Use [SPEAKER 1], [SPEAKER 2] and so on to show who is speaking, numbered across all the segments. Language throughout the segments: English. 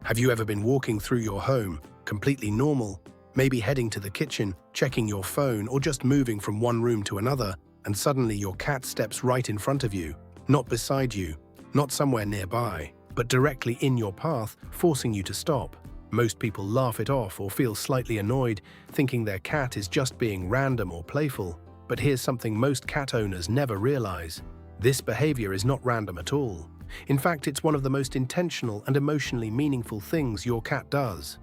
[SPEAKER 1] Have you ever been walking through your home, completely normal, maybe heading to the kitchen, checking your phone, or just moving from one room to another, and suddenly your cat steps right in front of you, not beside you, not somewhere nearby, but directly in your path, forcing you to stop? Most people laugh it off or feel slightly annoyed, thinking their cat is just being random or playful. But here's something most cat owners never realize. This behavior is not random at all. In fact, it's one of the most intentional and emotionally meaningful things your cat does.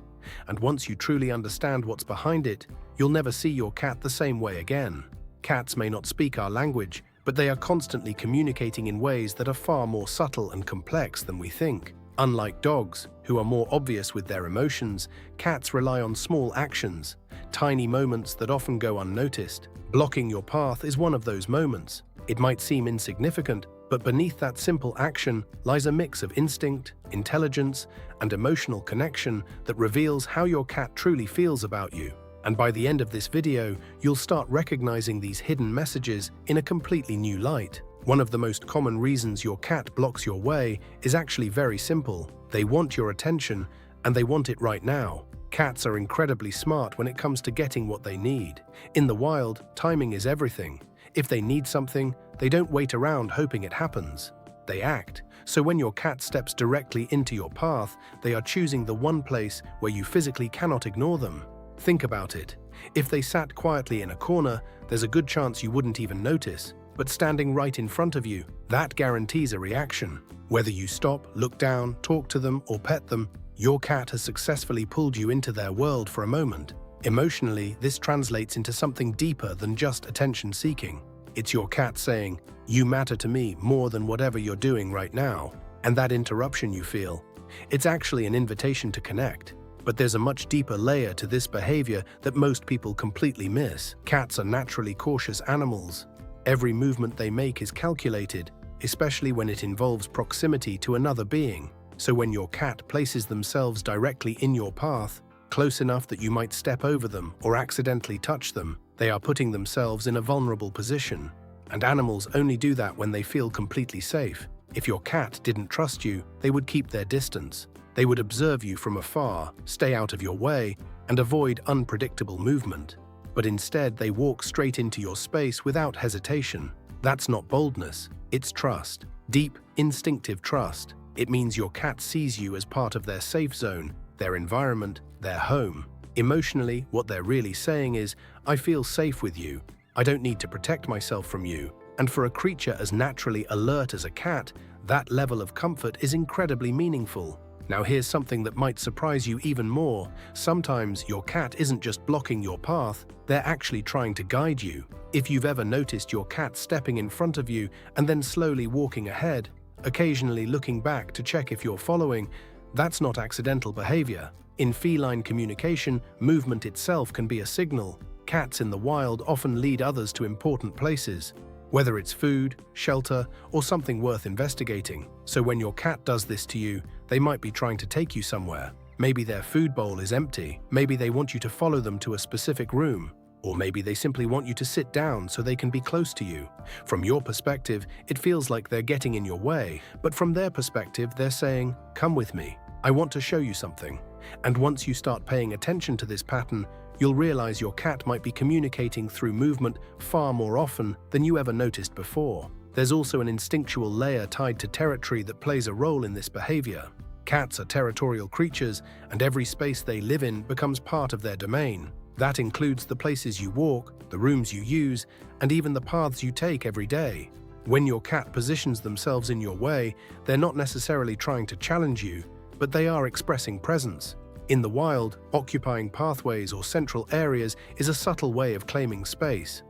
[SPEAKER 1] And once you truly understand what's behind it, you'll never see your cat the same way again. Cats may not speak our language, but they are constantly communicating in ways that are far more subtle and complex than we think. Unlike dogs, who are more obvious with their emotions, cats rely on small actions, tiny moments that often go unnoticed. Blocking your path is one of those moments. It might seem insignificant, but beneath that simple action lies a mix of instinct, intelligence, and emotional connection that reveals how your cat truly feels about you. And by the end of this video, you'll start recognizing these hidden messages in a completely new light. One of the most common reasons your cat blocks your way is actually very simple. They want your attention, and they want it right now. Cats are incredibly smart when it comes to getting what they need. In the wild, timing is everything. If they need something, they don't wait around hoping it happens. They act. So when your cat steps directly into your path, they are choosing the one place where you physically cannot ignore them. Think about it. If they sat quietly in a corner, there's a good chance you wouldn't even notice. But standing right in front of you, that guarantees a reaction. Whether you stop, look down, talk to them, or pet them, your cat has successfully pulled you into their world for a moment. Emotionally, this translates into something deeper than just attention-seeking. It's your cat saying, "You matter to me more than whatever you're doing right now." And that interruption you feel, it's actually an invitation to connect. But there's a much deeper layer to this behavior that most people completely miss. Cats are naturally cautious animals. Every movement they make is calculated, especially when it involves proximity to another being. So when your cat places themselves directly in your path, close enough that you might step over them or accidentally touch them, they are putting themselves in a vulnerable position. And animals only do that when they feel completely safe. If your cat didn't trust you, they would keep their distance. They would observe you from afar, stay out of your way, and avoid unpredictable movement. But instead, they walk straight into your space without hesitation. That's not boldness, it's trust. Deep, instinctive trust. It means your cat sees you as part of their safe zone, their environment, their home. Emotionally, what they're really saying is, "I feel safe with you. I don't need to protect myself from you." And for a creature as naturally alert as a cat, that level of comfort is incredibly meaningful. Now here's something that might surprise you even more. Sometimes your cat isn't just blocking your path, they're actually trying to guide you. If you've ever noticed your cat stepping in front of you and then slowly walking ahead, occasionally looking back to check if you're following, that's not accidental behavior. In feline communication, movement itself can be a signal. Cats in the wild often lead others to important places, whether it's food, shelter, or something worth investigating. So when your cat does this to you, they might be trying to take you somewhere. Maybe their food bowl is empty. Maybe they want you to follow them to a specific room. Or maybe they simply want you to sit down so they can be close to you. From your perspective, it feels like they're getting in your way, but from their perspective, they're saying, "Come with me. I want to show you something." And once you start paying attention to this pattern, you'll realize your cat might be communicating through movement far more often than you ever noticed before. There's also an instinctual layer tied to territory that plays a role in this behavior. Cats are territorial creatures, and every space they live in becomes part of their domain. That includes the places you walk, the rooms you use, and even the paths you take every day. When your cat positions themselves in your way, they're not necessarily trying to challenge you, but they are expressing presence. In the wild, occupying pathways or central areas is a subtle way of claiming space.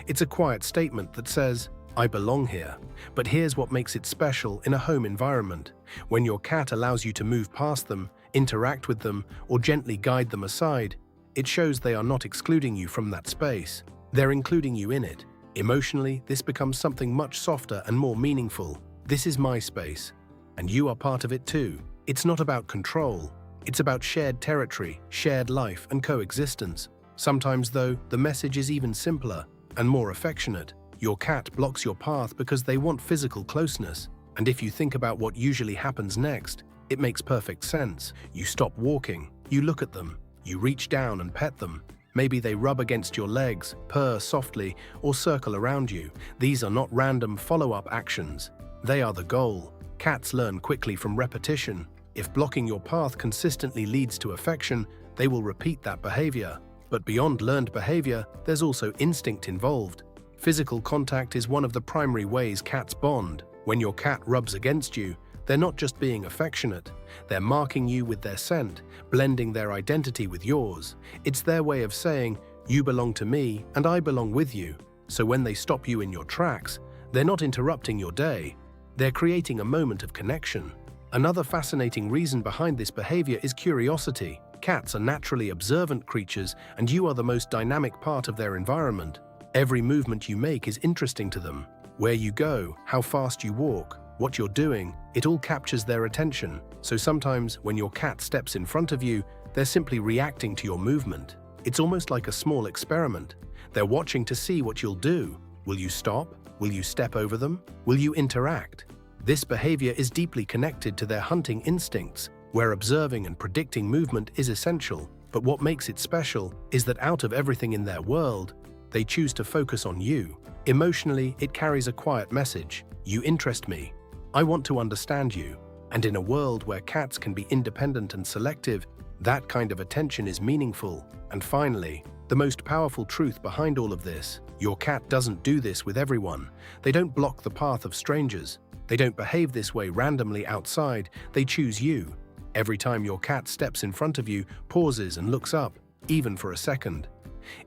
[SPEAKER 1] It's a quiet statement that says, "I belong here." But here's what makes it special in a home environment. When your cat allows you to move past them, interact with them, or gently guide them aside, it shows they are not excluding you from that space. They're including you in it. Emotionally, this becomes something much softer and more meaningful. This is my space, and you are part of it too. It's not about control. It's about shared territory, shared life, and coexistence. Sometimes, though, the message is even simpler and more affectionate. Your cat blocks your path because they want physical closeness. And if you think about what usually happens next, It makes perfect sense. You stop walking, you look at them, you reach down and pet them. Maybe they rub against your legs, purr softly, or circle around you. These are not random follow-up actions. They are the goal. Cats learn quickly from repetition. If blocking your path consistently leads to affection, they will repeat that behavior. But beyond learned behavior, there's also instinct involved. Physical contact is one of the primary ways cats bond. When your cat rubs against you, they're not just being affectionate, they're marking you with their scent, blending their identity with yours. It's their way of saying, you belong to me and I belong with you. So when they stop you in your tracks, they're not interrupting your day, they're creating a moment of connection. Another fascinating reason behind this behavior is curiosity. Cats are naturally observant creatures, and you are the most dynamic part of their environment. Every movement you make is interesting to them. Where you go, how fast you walk, what you're doing, it all captures their attention. So sometimes when your cat steps in front of you, they're simply reacting to your movement. It's almost like a small experiment. They're watching to see what you'll do. Will you stop? Will you step over them? Will you interact? This behavior is deeply connected to their hunting instincts, where observing and predicting movement is essential. But what makes it special is that out of everything in their world, they choose to focus on you. Emotionally, it carries a quiet message. You interest me. I want to understand you. And in a world where cats can be independent and selective, that kind of attention is meaningful. And finally, the most powerful truth behind all of this: your cat doesn't do this with everyone. They don't block the path of strangers. They don't behave this way randomly outside. They choose you. Every time your cat steps in front of you, pauses and looks up, even for a second.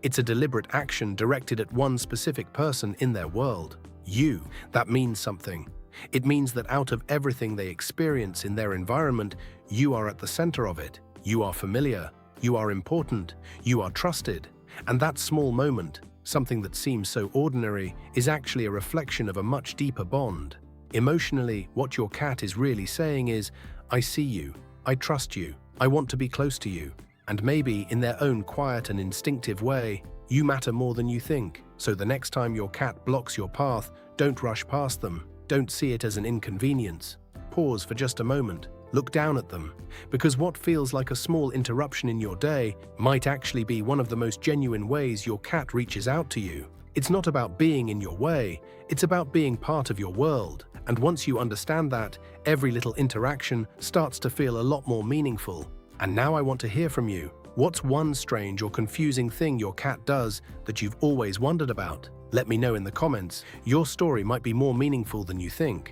[SPEAKER 1] It's a deliberate action directed at one specific person in their world. You. That means something. It means that out of everything they experience in their environment, you are at the center of it. You are familiar. You are important. You are trusted. And that small moment, something that seems so ordinary, is actually a reflection of a much deeper bond. Emotionally, what your cat is really saying is, I see you, I trust you, I want to be close to you. And maybe, in their own quiet and instinctive way, you matter more than you think. So the next time your cat blocks your path, don't rush past them. Don't see it as an inconvenience. Pause for just a moment. Look down at them. Because what feels like a small interruption in your day might actually be one of the most genuine ways your cat reaches out to you. It's not about being in your way, it's about being part of your world. And once you understand that, every little interaction starts to feel a lot more meaningful. And now I want to hear from you. What's one strange or confusing thing your cat does that you've always wondered about? Let me know in the comments. Your story might be more meaningful than you think.